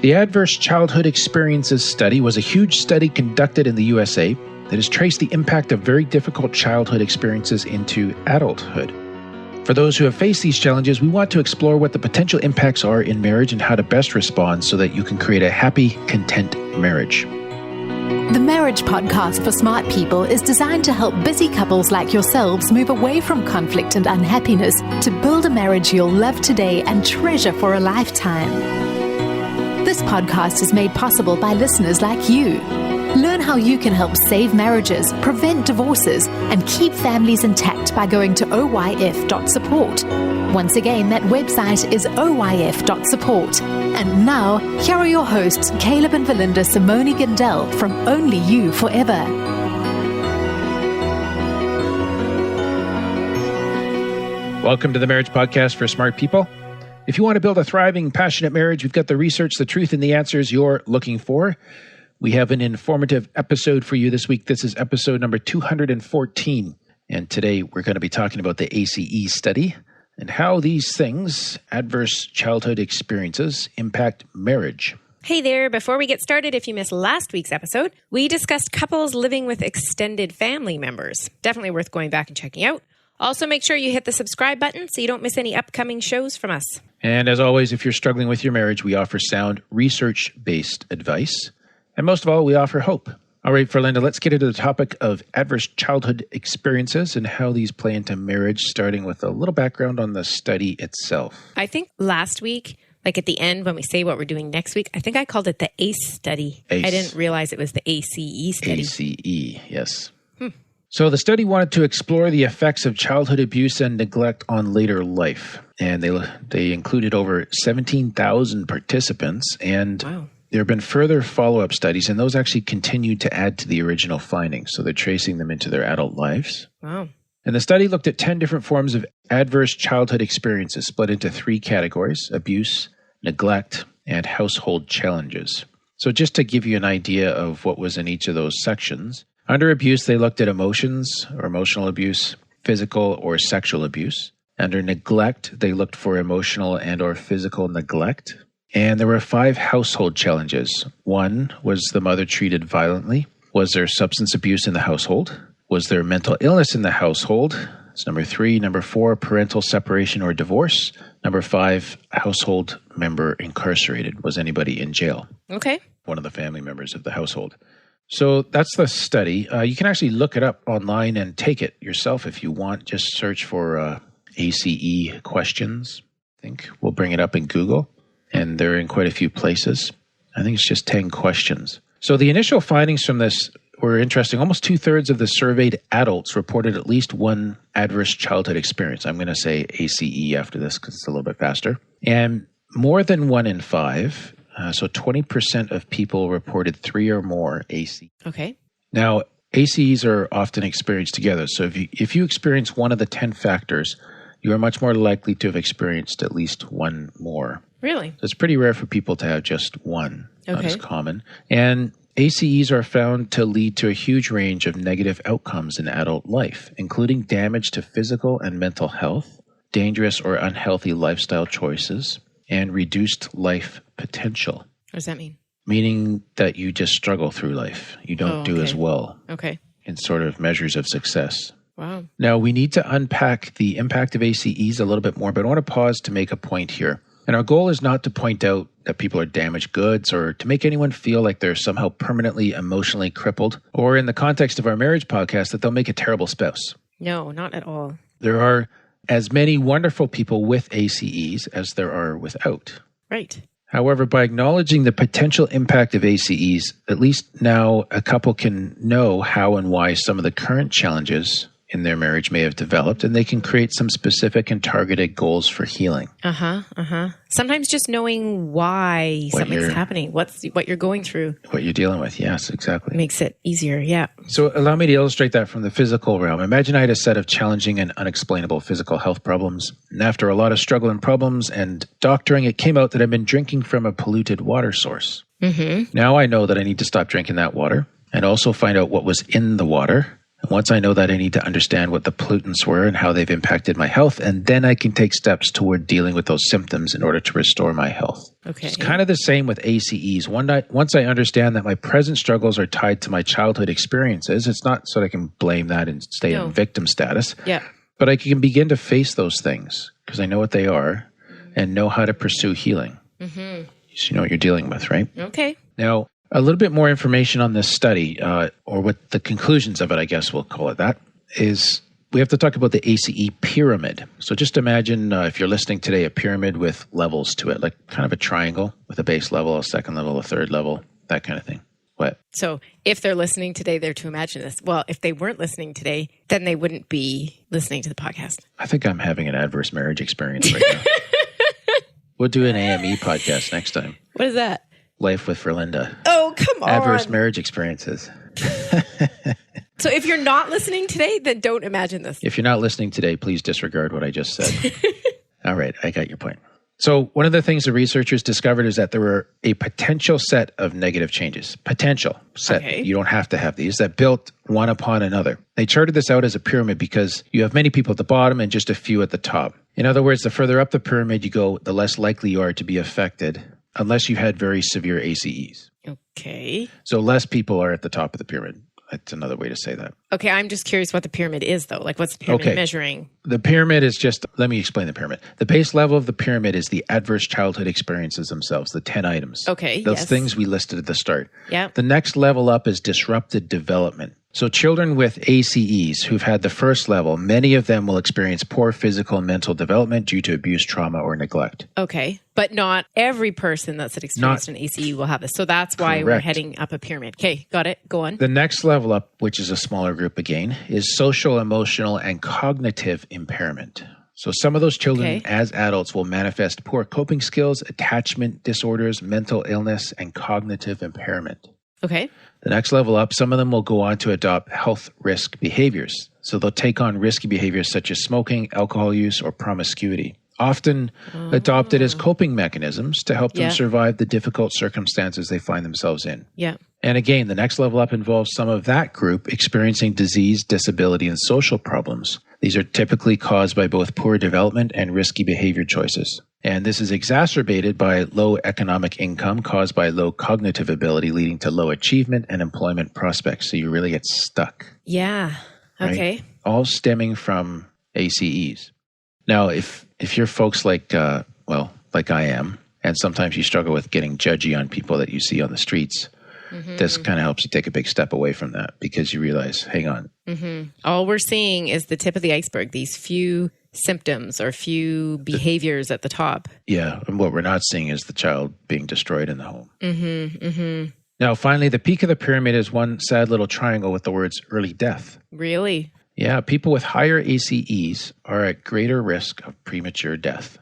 The Adverse Childhood Experiences Study was a huge study conducted in the USA that has traced the impact of very difficult childhood experiences into adulthood. For those who have faced these challenges, we want to explore what the potential impacts are in marriage and how to best respond so that you can create a happy, content marriage. The Marriage Podcast for Smart People is designed to help busy couples like yourselves move away from conflict and unhappiness to build a marriage you'll love today and treasure for a lifetime. This podcast is made possible by listeners like you. Learn how you can help save marriages, prevent divorces, and keep families intact by going to oyf.support. Once again, that website is oyf.support. And now, here are your hosts, Caleb and Valinda Simone Gindel from Only You Forever. Welcome to the Marriage Podcast for Smart People. If you want to build a thriving, passionate marriage, we've got the research, the truth, and the answers you're looking for. We have an informative episode for you this week. This is episode number 214. And today we're going to be talking about the ACE study and how these things, adverse childhood experiences, impact marriage. Hey there. Before we get started, if you missed last week's episode, we discussed couples living with extended family members. Definitely worth going back and checking out. Also, make sure you hit the subscribe button so you don't miss any upcoming shows from us. And as always, if you're struggling with your marriage, we offer sound, research-based advice. And most of all, we offer hope. All right, Verlinda, let's get into the topic of adverse childhood experiences and how these play into marriage, starting with a little background on the study itself. I think last week, like at the end when we say what we're doing next week, I think I called it the ACE study. ACE. I didn't realize it was the ACE study. ACE, yes. So the study wanted to explore the effects of childhood abuse and neglect on later life. And they included over 17,000 participants. And Wow. There have been further follow-up studies, and those actually continued to add to the original findings. So they're tracing them into their adult lives. Wow. And the study looked at 10 different forms of adverse childhood experiences, split into 3 categories: abuse, neglect, and household challenges. So just to give you an idea of what was in each of those sections, under abuse, they looked at emotions or emotional abuse, physical or sexual abuse. Under neglect, they looked for emotional and or physical neglect. And there were 5 household challenges. 1 was the mother treated violently. Was there substance abuse in the household? Was there mental illness in the household? That's number 3. Number 4, parental separation or divorce. Number 5, household member incarcerated. Was anybody in jail? Okay. One of the family members of the household. So that's the study. You can actually look it up online and take it yourself if you want. Just search for ACE questions. I think we'll bring it up in Google. And they're in quite a few places. I think it's just 10 questions. So the initial findings from this were interesting. Almost 2/3 of the surveyed adults reported at least one adverse childhood experience. I'm going to say ACE after this because it's a little bit faster. And more than 1 in 5, so 20% of people reported 3 or more ACE. Okay. Now, ACEs are often experienced together. So if you experience one of the 10 factors, you are much more likely to have experienced at least one more. Really? So it's pretty rare for people to have just one. Okay. Not as common. And ACEs are found to lead to a huge range of negative outcomes in adult life, including damage to physical and mental health, dangerous or unhealthy lifestyle choices, and reduced life potential. What does that mean? Meaning that you just struggle through life. You don't do as well Okay. in sort of measures of success. Wow. Now, we need to unpack the impact of ACEs a little bit more, but I want to pause to make a point here. And our goal is not to point out that people are damaged goods or to make anyone feel like they're somehow permanently emotionally crippled, or in the context of our marriage podcast, that they'll make a terrible spouse. No, not at all. There are as many wonderful people with ACEs as there are without. Right. However, by acknowledging the potential impact of ACEs, at least now a couple can know how and why some of the current challenges in their marriage may have developed, and they can create some specific and targeted goals for healing. Sometimes just knowing why something's happening, what you're going through. What you're dealing with, yes, exactly. Makes it easier, yeah. So allow me to illustrate that from the physical realm. Imagine I had a set of challenging and unexplainable physical health problems. And after a lot of struggle and problems and doctoring, it came out that I've been drinking from a polluted water source. Now I know that I need to stop drinking that water and also find out what was in the water, Once I know that, I need to understand what the pollutants were and how they've impacted my health, and then I can take steps toward dealing with those symptoms in order to restore my health. Okay. It's kind of the same with ACEs. Once I understand that my present struggles are tied to my childhood experiences, it's not so that I can blame that and stay in victim status. Yeah. But I can begin to face those things because I know what they are and know how to pursue healing. Mm-hmm. So you know what you're dealing with, right? Okay. Now, a little bit more information on this study, or what the conclusions of it, I guess we'll call it that, is we have to talk about the ACE pyramid. So just imagine, if you're listening today, a pyramid with levels to it, like kind of a triangle with a base level, a second level, a third level, that kind of thing. What? So if they're listening today, they're to imagine this. Well, if they weren't listening today, then they wouldn't be listening to the podcast. I think I'm having an adverse marriage experience right now. We'll do an AME podcast next time. What is that? Life with Verlinda. Oh, come on. Adverse marriage experiences. So if you're not listening today, then don't imagine this. If you're not listening today, please disregard what I just said. All right, I got your point. So one of the things the researchers discovered is that there were a potential set of negative changes. Potential set. Okay. You don't have to have these, that built one upon another. They charted this out as a pyramid because you have many people at the bottom and just a few at the top. In other words, the further up the pyramid you go, the less likely you are to be affected unless you had very severe ACEs. Okay. So less people are at the top of the pyramid. That's another way to say that. Okay, I'm just curious what the pyramid is, though. Like, what's the pyramid measuring? The pyramid is just, let me explain the pyramid. The base level of the pyramid is the adverse childhood experiences themselves, the 10 items. Okay, Those things we listed at the start. Yeah. The next level up is disrupted development. So children with ACEs who've had the first level, many of them will experience poor physical and mental development due to abuse, trauma, or neglect. Okay. But not every person that's experienced an ACE will have this. So that's why we're heading up a pyramid. Okay, got it. Go on. The next level up, which is a smaller group again, is social, emotional, and cognitive impairment. So some of those children as adults will manifest poor coping skills, attachment disorders, mental illness, and cognitive impairment. Okay. The next level up, some of them will go on to adopt health risk behaviors. So they'll take on risky behaviors such as smoking, alcohol use, or promiscuity, often adopted as coping mechanisms to help them survive the difficult circumstances they find themselves in. Yeah. And again, the next level up involves some of that group experiencing disease, disability, and social problems. These are typically caused by both poor development and risky behavior choices. And this is exacerbated by low economic income caused by low cognitive ability, leading to low achievement and employment prospects. So you really get stuck. Yeah. Okay. Right? All stemming from ACEs. Now, if you're folks like I am, and sometimes you struggle with getting judgy on people that you see on the streets, this kind of helps you take a big step away from that because you realize, hang on. All we're seeing is the tip of the iceberg, these few symptoms or few behaviors at the top. Yeah. And what we're not seeing is the child being destroyed in the home. Now, finally, the peak of the pyramid is one sad little triangle with the words early death. Really? Yeah. People with higher ACEs are at greater risk of premature death,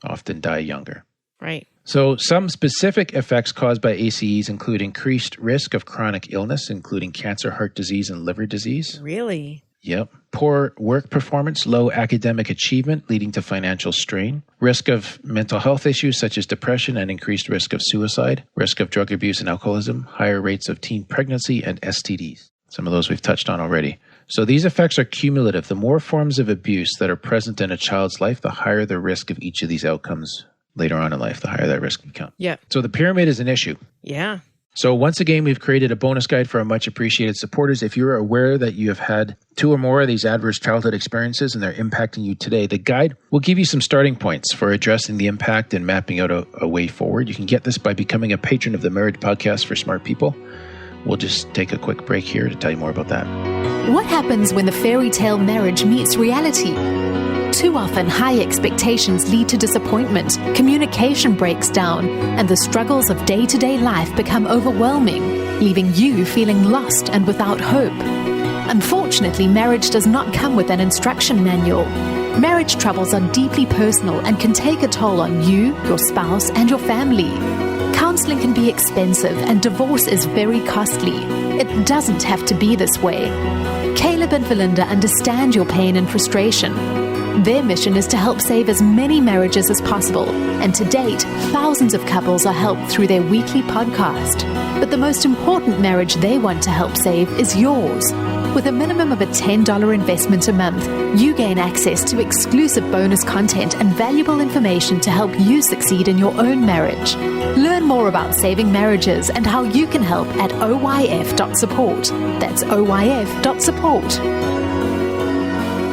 often die younger. Right. So some specific effects caused by ACEs include increased risk of chronic illness, including cancer, heart disease, and liver disease. Really? Yep. Poor work performance, low academic achievement, leading to financial strain. Risk of mental health issues such as depression and increased risk of suicide. Risk of drug abuse and alcoholism. Higher rates of teen pregnancy and STDs. Some of those we've touched on already. So these effects are cumulative. The more forms of abuse that are present in a child's life, the higher the risk of each of these outcomes later on in life, the higher that risk becomes. Yeah. So the pyramid is an issue. Yeah. So once again, we've created a bonus guide for our much appreciated supporters. If you're aware that you have had 2 or more of these adverse childhood experiences and they're impacting you today, the guide will give you some starting points for addressing the impact and mapping out a way forward. You can get this by becoming a patron of the Marriage Podcast for Smart People. We'll just take a quick break here to tell you more about that. What happens when the fairy tale marriage meets reality? Too often, high expectations lead to disappointment, communication breaks down, and the struggles of day-to-day life become overwhelming, leaving you feeling lost and without hope. Unfortunately, marriage does not come with an instruction manual. Marriage troubles are deeply personal and can take a toll on you, your spouse, and your family. Counseling can be expensive and divorce is very costly. It doesn't have to be this way. Caleb and Verlinda understand your pain and frustration. Their mission is to help save as many marriages as possible, and to date, thousands of couples are helped through their weekly podcast. But the most important marriage they want to help save is yours. With a minimum of a $10 investment a month, you gain access to exclusive bonus content and valuable information to help you succeed in your own marriage. Learn more about saving marriages and how you can help at oyf.support. That's oyf.support.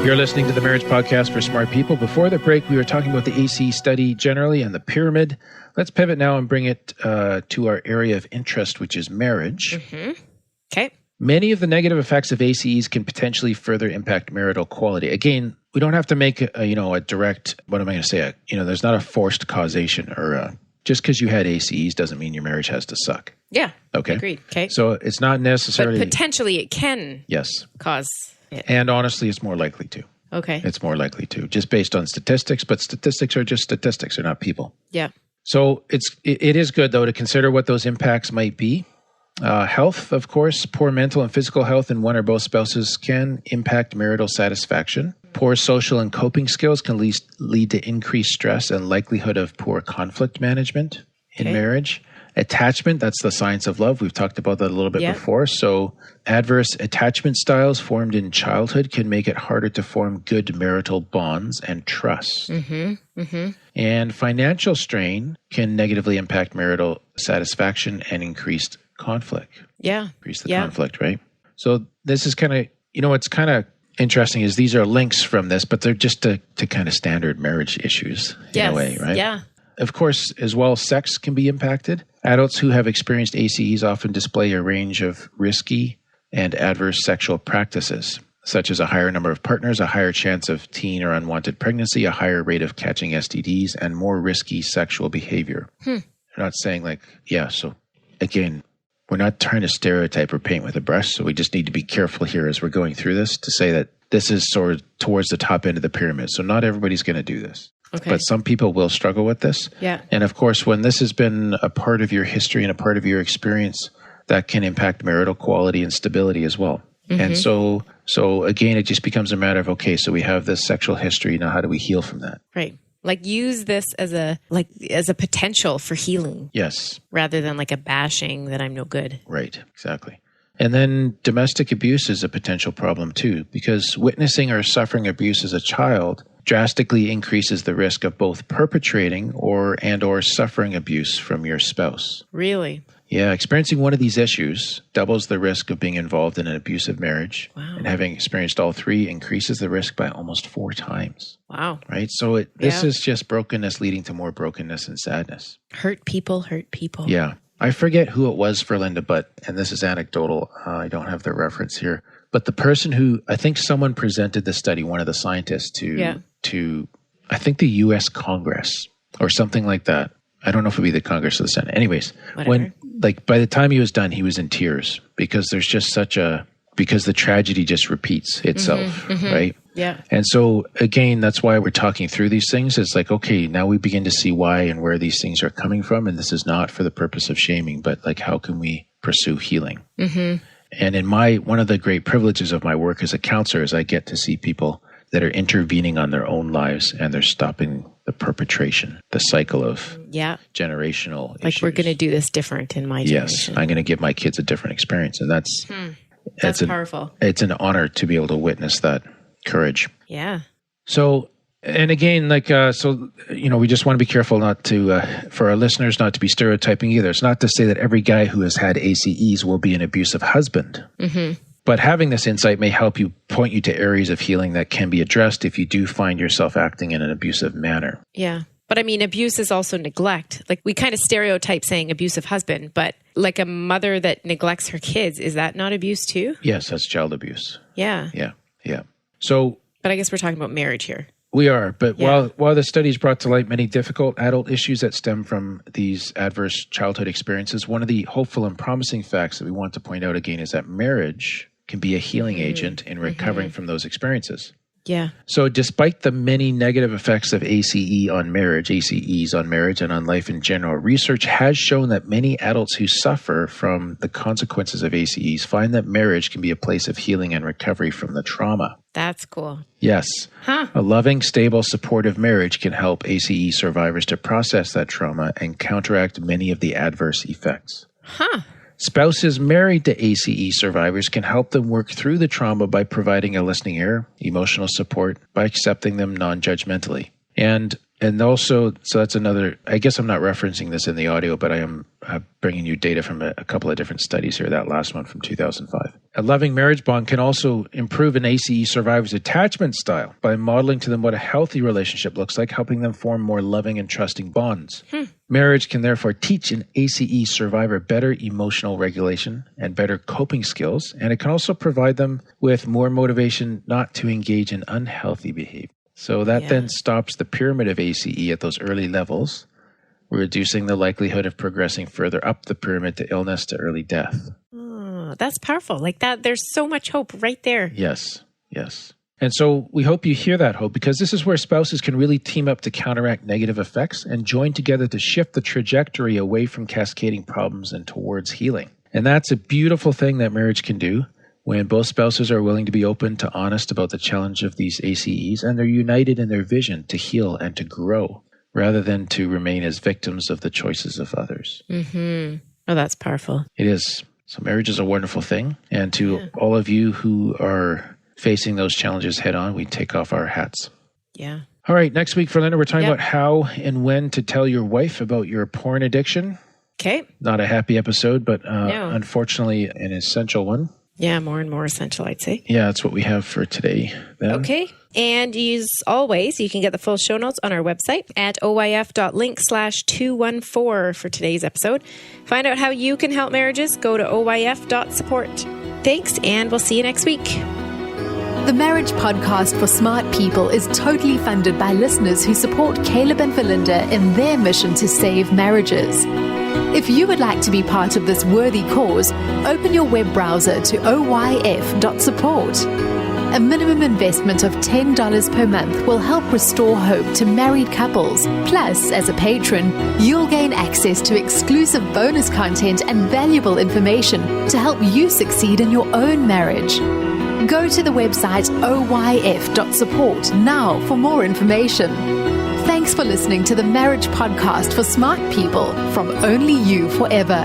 You're listening to the Marriage Podcast for Smart People. Before the break, we were talking about the ACE study generally and the pyramid. Let's pivot now and bring it to our area of interest, which is marriage. Okay. Many of the negative effects of ACEs can potentially further impact marital quality. Again, we don't have to make a direct, what am I going to say? There's not a forced causation or just because you had ACEs doesn't mean your marriage has to suck. Yeah. Okay. Agreed. Okay. So it's not necessarily. But potentially it can cause it. And honestly, it's more likely to. Okay. It's more likely to, just based on statistics, but statistics are just statistics. They're not people. Yeah. So it is good, though, to consider what those impacts might be. Health, of course, poor mental and physical health in one or both spouses can impact marital satisfaction. Poor social and coping skills can lead to increased stress and likelihood of poor conflict management in marriage. Attachment, that's the science of love. We've talked about that a little bit before. So adverse attachment styles formed in childhood can make it harder to form good marital bonds and trust. And financial strain can negatively impact marital satisfaction and increased conflict. Increase the conflict, right? So this is kind of, what's kind of interesting is these are links from this, but they're just to kind of standard marriage issues in a way, right? Yeah. Of course, as well, sex can be impacted. Adults who have experienced ACEs often display a range of risky and adverse sexual practices, such as a higher number of partners, a higher chance of teen or unwanted pregnancy, a higher rate of catching STDs, and more risky sexual behavior. They're not saying so again, we're not trying to stereotype or paint with a brush, so we just need to be careful here as we're going through this to say that this is sort of towards the top end of the pyramid. So not everybody's going to do this. Okay. But some people will struggle with this. Yeah. And of course, when this has been a part of your history and a part of your experience, that can impact marital quality and stability as well. And so again, it just becomes a matter of, okay, so we have this sexual history. Now, how do we heal from that? Right. Like use this as a potential for healing. Yes. Rather than like a bashing that I'm no good. Right. Exactly. And then domestic abuse is a potential problem too, because witnessing or suffering abuse as a child drastically increases the risk of both perpetrating or suffering abuse from your spouse. Really? Yeah, experiencing one of these issues doubles the risk of being involved in an abusive marriage. Wow. And having experienced all three increases the risk by almost 4 times. Wow. Right? So this is just brokenness leading to more brokenness and sadness. Hurt people. Yeah. I forget who it was for Linda, and this is anecdotal. I don't have the reference here. But the person who, I think someone presented the study, one of the scientists, to I think the U.S. Congress or something like that. I don't know if it would be the Congress or the Senate. Anyways, by the time he was done, he was in tears because there's just because the tragedy just repeats itself, right? Yeah. And so again, that's why we're talking through these things. It's like, okay, now we begin to see why and where these things are coming from. And this is not for the purpose of shaming, but like, how can we pursue healing? And in one of the great privileges of my work as a counselor is I get to see people that are intervening on their own lives and they're stopping the perpetration, the cycle of generational issues. Like we're going to do this different in my generation. Yes, I'm going to give my kids a different experience. And that's powerful. It's an honor to be able to witness that courage. Yeah. So, and again, we just want to be careful not to, for our listeners, not to be stereotyping either. It's not to say that every guy who has had ACEs will be an abusive husband. But having this insight may help you point you to areas of healing that can be addressed if you do find yourself acting in an abusive manner. Yeah. But I mean, abuse is also neglect. Like we kind of stereotype saying abusive husband, but like a mother that neglects her kids, is that not abuse too? Yes, that's child abuse. Yeah. Yeah. Yeah. So. But I guess we're talking about marriage here. We are, but while the studies brought to light many difficult adult issues that stem from these adverse childhood experiences, one of the hopeful and promising facts that we want to point out again is that marriage can be a healing agent in recovering from those experiences. Yeah. So despite the many negative effects of ACEs on marriage and on life in general, research has shown that many adults who suffer from the consequences of ACEs find that marriage can be a place of healing and recovery from the trauma. That's cool. Yes. Huh. A loving, stable, supportive marriage can help ACE survivors to process that trauma and counteract many of the adverse effects. Huh. Spouses married to ACE survivors can help them work through the trauma by providing a listening ear, emotional support, by accepting them non-judgmentally. And also, so that's another, I guess I'm not referencing this in the audio, but I am bringing you data from a couple of different studies here, that last one from 2005. A loving marriage bond can also improve an ACE survivor's attachment style by modeling to them what a healthy relationship looks like, helping them form more loving and trusting bonds. Marriage can therefore teach an ACE survivor better emotional regulation and better coping skills, and it can also provide them with more motivation not to engage in unhealthy behavior. So that then stops the pyramid of ACE at those early levels, reducing the likelihood of progressing further up the pyramid to illness to early death. Oh, that's powerful. Like that, there's so much hope right there. Yes. And so we hope you hear that hope, because this is where spouses can really team up to counteract negative effects and join together to shift the trajectory away from cascading problems and towards healing. And that's a beautiful thing that marriage can do, when both spouses are willing to be open to honest about the challenge of these ACEs, and they're united in their vision to heal and to grow, rather than to remain as victims of the choices of others. Oh, that's powerful. It is. So marriage is a wonderful thing. And to all of you who are facing those challenges head on, we take off our hats. Yeah. All right. Next week, Verlinda, we're talking about how and when to tell your wife about your porn addiction. Okay. Not a happy episode, but unfortunately an essential one. Yeah, more and more essential, I'd say. Yeah, that's what we have for today. Then. Okay. And as always, you can get the full show notes on our website at oyf.link/214 for today's episode. Find out how you can help marriages. Go to oyf.support. Thanks, and we'll see you next week. The Marriage Podcast for Smart People is totally funded by listeners who support Caleb and Verlinda in their mission to save marriages. If you would like to be part of this worthy cause, open your web browser to oyf.support. A minimum investment of $10 per month will help restore hope to married couples. Plus, as a patron, you'll gain access to exclusive bonus content and valuable information to help you succeed in your own marriage. Go to the website oyf.support now for more information. Thanks for listening to the Marriage Podcast for Smart People from Only You Forever.